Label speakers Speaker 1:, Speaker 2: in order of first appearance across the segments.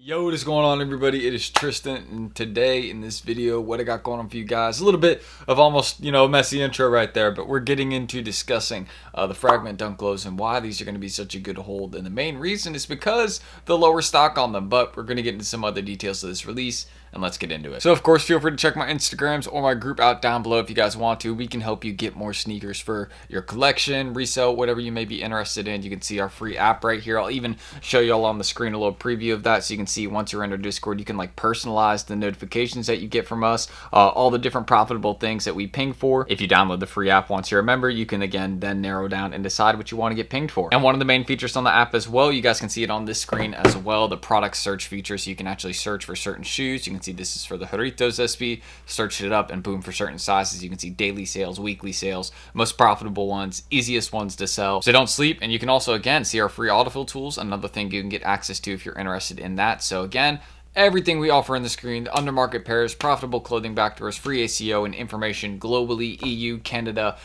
Speaker 1: Yo, what is going on, everybody? It is Tristan, and today in this video, what I got going on for you guys, a little bit of almost, a messy intro right there, but we're getting into discussing the fragment dunk lows and why these are going to be such a good hold. And the main reason is because the lower stock on them, but we're going to get into some other details of this release, and let's get into it. So, of course, feel free to check my Instagrams or my group out down below if you guys want to. We can help you get more sneakers for your collection, resale, whatever you may be interested in. You can see our free app right here. I'll even show you all on the screen a little preview of that so you can see once you're in our Discord, you can personalize the notifications that you get from us, all the different profitable things that we ping for. If you download the free app once you're a member, you can again then narrow down and decide what you want to get pinged for. And one of the main features on the app as well, you guys can see it on this screen as well, the product search feature, so you can actually search for certain shoes. You can see this is for the Jarritos SB, search it up and boom, for certain sizes you can see daily sales, weekly sales, most profitable ones, easiest ones to sell. So don't sleep. And you can also again see our free autofill tools, another thing you can get access to if you're interested in that. So again, everything we offer on the screen, the undermarket pairs, profitable clothing backdoors, free ACO and information globally, EU, Canada,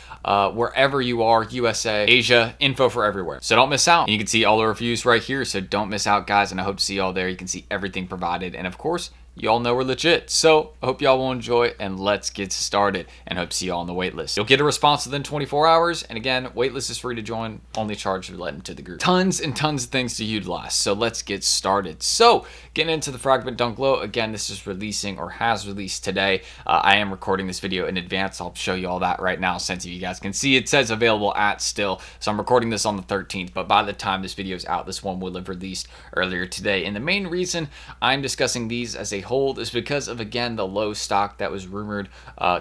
Speaker 1: wherever you are, USA, Asia, info for everywhere. So don't miss out. And you can see all the reviews right here, so don't miss out, guys, and I hope to see you all there. You can see everything provided, and of course, you all know we're legit. So I hope y'all will enjoy, and let's get started, and hope to see you all on the waitlist. You'll get a response within 24 hours, and again, waitlist is free to join, only charge for letting into the group. Tons and tons of things to utilize, so let's get started. So getting into the fragment dunk low, again, this is releasing or has released today. I am recording this video in advance. I'll show you all that right now, since you guys can see it says available at still. So I'm recording this on the 13th, but by the time this video is out, this one will have released earlier today. And the main reason I'm discussing these as a hold is because of, again, the low stock that was rumored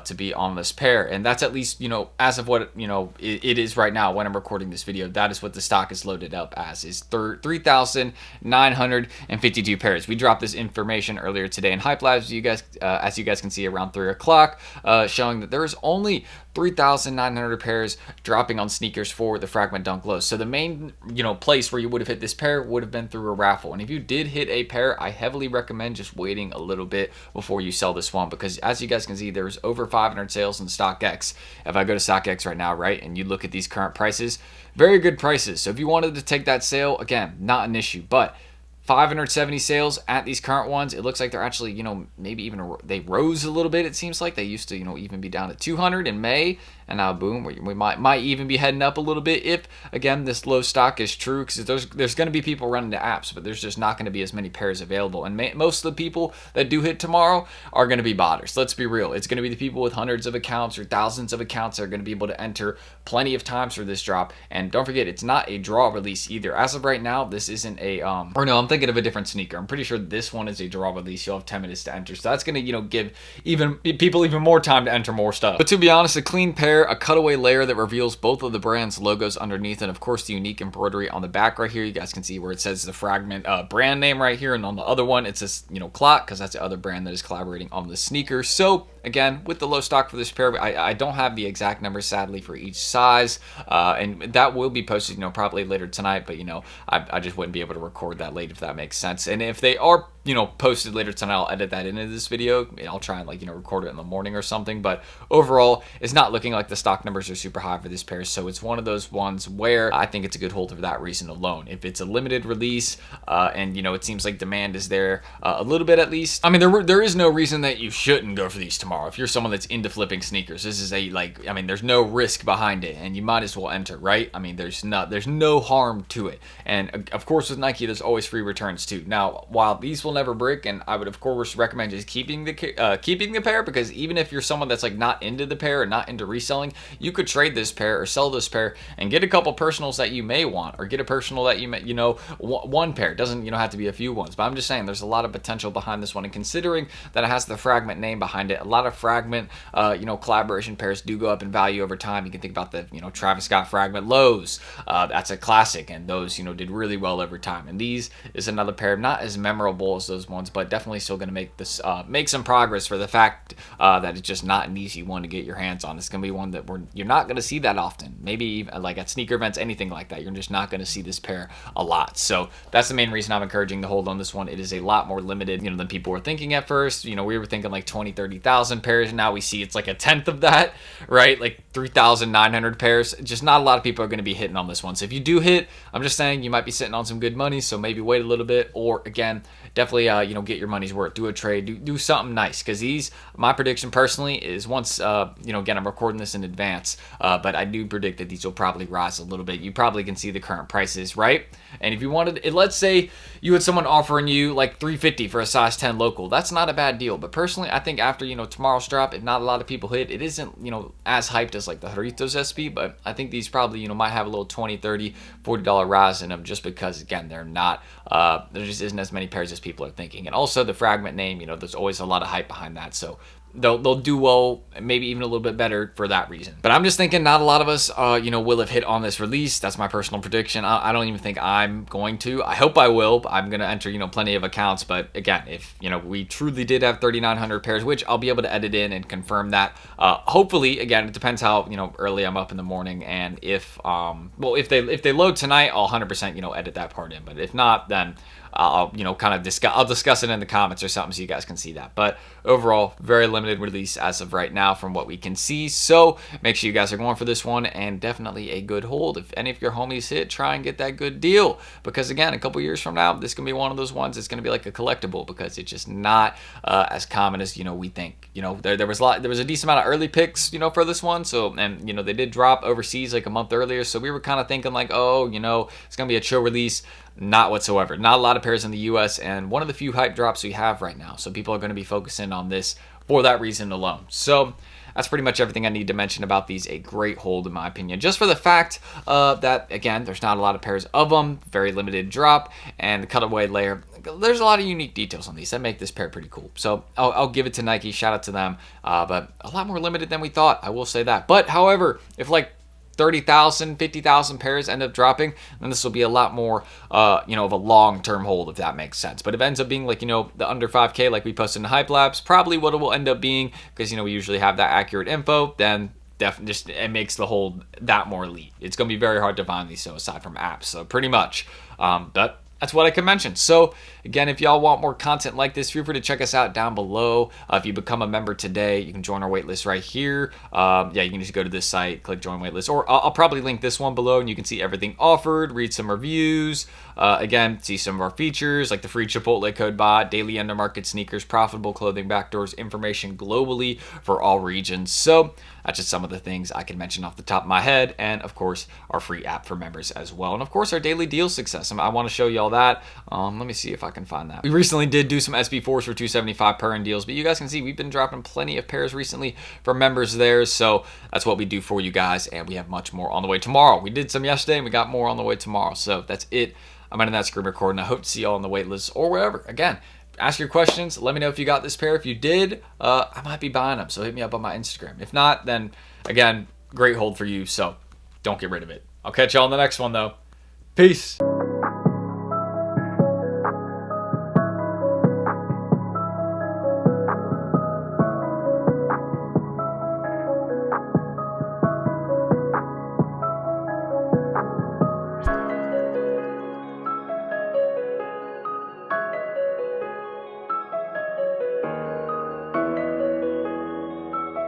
Speaker 1: to be on this pair. And that's at least, as of what, it is right now when I'm recording this video, that is what the stock is loaded up as, is 3,952 pairs. We dropped this information earlier today in HYPELABS, you guys, as you guys can see around 3 o'clock, showing that there is only 3,900 pairs dropping on sneakers for the fragment dunk low. So the main, place where you would have hit this pair would have been through a raffle. And if you did hit a pair, I heavily recommend just waiting a little bit before you sell this one, because as you guys can see, there's over 500 sales in StockX. If I go to StockX right now, right, and you look at these current prices, very good prices. So if you wanted to take that sale, again, not an issue, but 570 sales at these current ones. It looks like they're actually, maybe even they rose a little bit. It seems like they used to, even be down at 200 in May, and now boom, we might even be heading up a little bit if, again, this low stock is true, because there's going to be people running the apps, but there's just not going to be as many pairs available. And most of the people that do hit tomorrow are going to be botters. Let's be real. It's going to be the people with hundreds of accounts or thousands of accounts that are going to be able to enter plenty of times for this drop. And don't forget, it's not a draw release either. As of right now, this isn't a or no, I'm thinking of a different sneaker. I'm pretty sure this one is a draw release. You'll have 10 minutes to enter, so that's going to give people even more time to enter more stuff. But to be honest, a clean pair, a cutaway layer that reveals both of the brand's logos underneath, and of course the unique embroidery on the back right here. You guys can see where it says the Fragment brand name right here, and on the other one it says Clot, because that's the other brand that is collaborating on the sneaker. So again, with the low stock for this pair, I don't have the exact numbers sadly for each size, and that will be posted probably later tonight, but I just wouldn't be able to record that late, if that makes sense. And if they are posted later tonight, I'll edit that into this video. I'll try and record it in the morning or something. But overall, it's not looking like the stock numbers are super high for this pair, so it's one of those ones where I think it's a good hold for that reason alone. If it's a limited release, and it seems like demand is there a little bit at least. I mean, there is no reason that you shouldn't go for these tomorrow. If you're someone that's into flipping sneakers, this is there's no risk behind it, and you might as well enter, right? I mean, there's no harm to it. And of course, with Nike, there's always free returns too. Now, while these will never break, and I would of course recommend just keeping the pair, because even if you're someone that's not into the pair or not into reselling, you could trade this pair or sell this pair and get a couple personals that you may want, or get a personal that you may, one pair. It doesn't have to be a few ones, but I'm just saying there's a lot of potential behind this one. And considering that it has the Fragment name behind it, a lot of Fragment collaboration pairs do go up in value over time. You can think about the Travis Scott Fragment lows. That's a classic, and those did really well over time. And these is another pair, not as memorable as those ones, but definitely still going to make this make some progress, for the fact that it's just not an easy one to get your hands on. It's going to be one that you're not going to see that often. Maybe even at sneaker events, anything like that, you're just not going to see this pair a lot. So that's the main reason I'm encouraging the hold on this one. It is a lot more limited than people were thinking at first. We were thinking 20,000-30,000 pairs, and now we see it's a tenth of that, right? 3,900 pairs. Just not a lot of people are going to be hitting on this one. So if you do hit, I'm just saying you might be sitting on some good money, so maybe wait a little bit, or again, definitely definitely get your money's worth. Do a trade, do something nice, because my prediction personally is once again, I'm recording this in advance, but I do predict that these will probably rise a little bit. You probably can see the current prices, right? And if you wanted, let's say you had someone offering you like $350 for a size 10 local, that's not a bad deal. But personally, I think after tomorrow's drop, if not a lot of people hit, it isn't as hyped as like the Doritos SP, but I think these probably might have a little $20, $30, $40 rise in them, just because again, they're not there just isn't as many pairs as people are thinking. And also the Fragment name, there's always a lot of hype behind that, so they'll do well, maybe even a little bit better for that reason. But I'm just thinking not a lot of us will have hit on this release. That's my personal prediction. I don't even think I'm going to. I hope I will. I'm going to enter plenty of accounts, but again, if we truly did have 3,900 pairs, which I'll be able to edit in and confirm that, hopefully, again, it depends how early I'm up in the morning, and if they load tonight, I'll 100% edit that part in. But if not, then I'll kind of discuss it in the comments or something, so you guys can see that. But overall, very limited release as of right now from what we can see, so make sure you guys are going for this one, and definitely a good hold. If any of your homies hit, try and get that good deal, because again, a couple years from now, this can be one of those ones that's going to be like a collectible, because it's just not as common as we think. There was a decent amount of early picks for this one, so, and they did drop overseas like a month earlier, so we were kind of thinking like, oh, it's gonna be a chill release. Not whatsoever. Not a lot of pairs in the US, and one of the few hype drops we have right now, so people are going to be focusing on this for that reason alone. So that's pretty much everything I need to mention about these. A great hold in my opinion, just for the fact that again, there's not a lot of pairs of them, very limited drop, and the cutaway layer, there's a lot of unique details on these that make this pair pretty cool. So I'll give it to Nike, shout out to them, but a lot more limited than we thought, I will say that. But however, if like 30,000, 50,000 pairs end up dropping, then this will be a lot more, of a long-term hold, if that makes sense. But if it ends up being like, the under 5K, like we posted in HYPELABS, probably what it will end up being, because, we usually have that accurate info, then just it makes the hold that more elite. It's going to be very hard to find these, so aside from apps, so pretty much. But that's what I can mention. So again, if y'all want more content like this, feel free to check us out down below. If you become a member today, you can join our waitlist right here. You can just go to this site, click join waitlist, or I'll probably link this one below, and you can see everything offered, read some reviews, again, see some of our features like the free Chipotle code bot, daily undermarket sneakers, profitable clothing backdoors, information globally for all regions. So that's just some of the things I can mention off the top of my head, and of course our free app for members as well, and of course our daily deal success. I want to show you all that. Let me see if I can find that. We recently did do some SB4s for $275 per in deals, but you guys can see we've been dropping plenty of pairs recently for members there, so that's what we do for you guys, and we have much more on the way tomorrow. We did some yesterday, and we got more on the way tomorrow, so that's it. I'm ending that screen recording. I hope to see y'all on the wait list or wherever. Again, ask your questions. Let me know if you got this pair. If you did, I might be buying them, so hit me up on my Instagram. If not, then again, great hold for you, so don't get rid of it. I'll catch y'all on the next one, though. Peace.